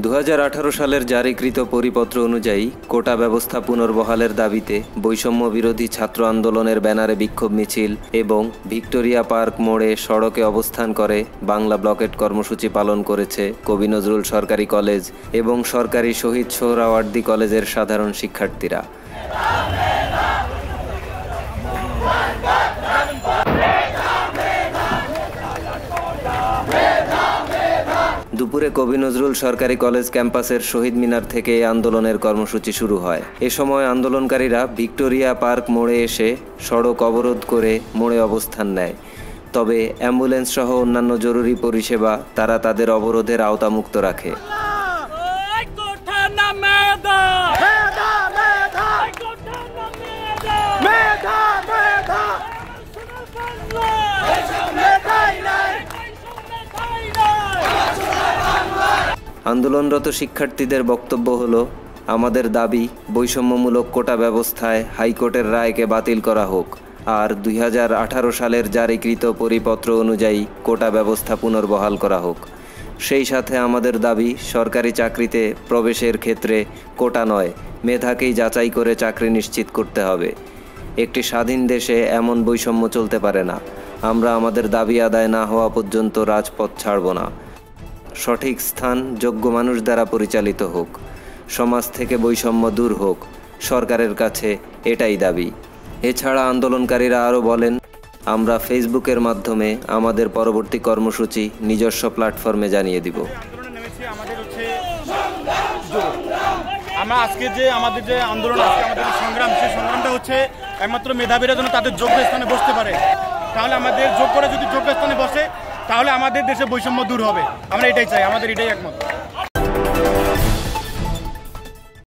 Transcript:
2018 সালের জারিকৃত পরিপত্র অনুযায়ী কোটা ব্যবস্থা পুনর্বহালের দাবিতে বৈষম্য বিরোধী ছাত্র আন্দোলনের ব্যানারে বিক্ষোভ মিছিল এবং ভিক্টোরিয়া পার্ক মোড়ে সড়কে অবস্থান করে বাংলা ব্লকেট কর্মসূচি পালন করেছে কবি নজরুল সরকারি কলেজ এবং সরকারি শহীদ সোহরাওয়ার্দী কলেজের সাধারণ শিক্ষার্থীরা। দুপুরে কবি নজরুল সরকারি কলেজ ক্যাম্পাসের শহীদ মিনার থেকে আন্দোলনের কর্মসূচি শুরু হয়। এ সময় আন্দোলনকারীরা ভিক্টোরিয়া পার্ক মোড়ে এসে সড়ক অবরোধ করে মোড়ে অবস্থান নেয়। তবে অ্যাম্বুলেন্স সহ অন্যান্য জরুরি পরিষেবা তারা তাদের অবরোধের আওতামুক্ত রাখে। আন্দোলনরত শিক্ষার্থীদের বক্তব্য হলো, আমাদের দাবি বৈষম্যমূলক কোটা ব্যবস্থায় হাইকোর্টের রায়কে বাতিল করা হোক আর 2018 সালের জারিকৃত পরিপত্র অনুযায়ী কোটা ব্যবস্থা পুনর্বহাল করা হোক। সেই সাথে আমাদের দাবি সরকারি চাকরিতে প্রবেশের ক্ষেত্রে কোটা নয়, মেধাকেই যাচাই করে চাকরি নিশ্চিত করতে হবে। একটি স্বাধীন দেশে এমন বৈষম্য চলতে পারে না। আমরা আমাদের দাবি আদায় না হওয়া পর্যন্ত রাজপথ ছাড়ব না। সঠিক স্থান যোগ্য মানুষ দ্বারা পরিচালিত হোক, সমাজ থেকে বৈষম্য দূর হোক, সরকারের কাছে এটাই দাবি। এছাড়া আন্দোলনকারীরা আরও বলেন, আমরা ফেসবুকের মাধ্যমে আমাদের পরবর্তী কর্মসূচি নিজস্ব প্ল্যাটফর্মে জানিয়ে দিব। আমরা আজকে যে আমাদের যে আন্দোলন আছে, আমাদের সংগ্রাম, সেই সংগ্রামটা হচ্ছে একমাত্র মেধাবীরা যেন তাদের যোগ্য স্থানে বসতে পারে। তাহলে আমাদের যোগ্যরা যদি যোগ্য স্থানে বসে তাহলে আমাদের দেশে বৈষম্য দূর হবে। আমরা এটাই চাই, আমাদের এটাই একমত।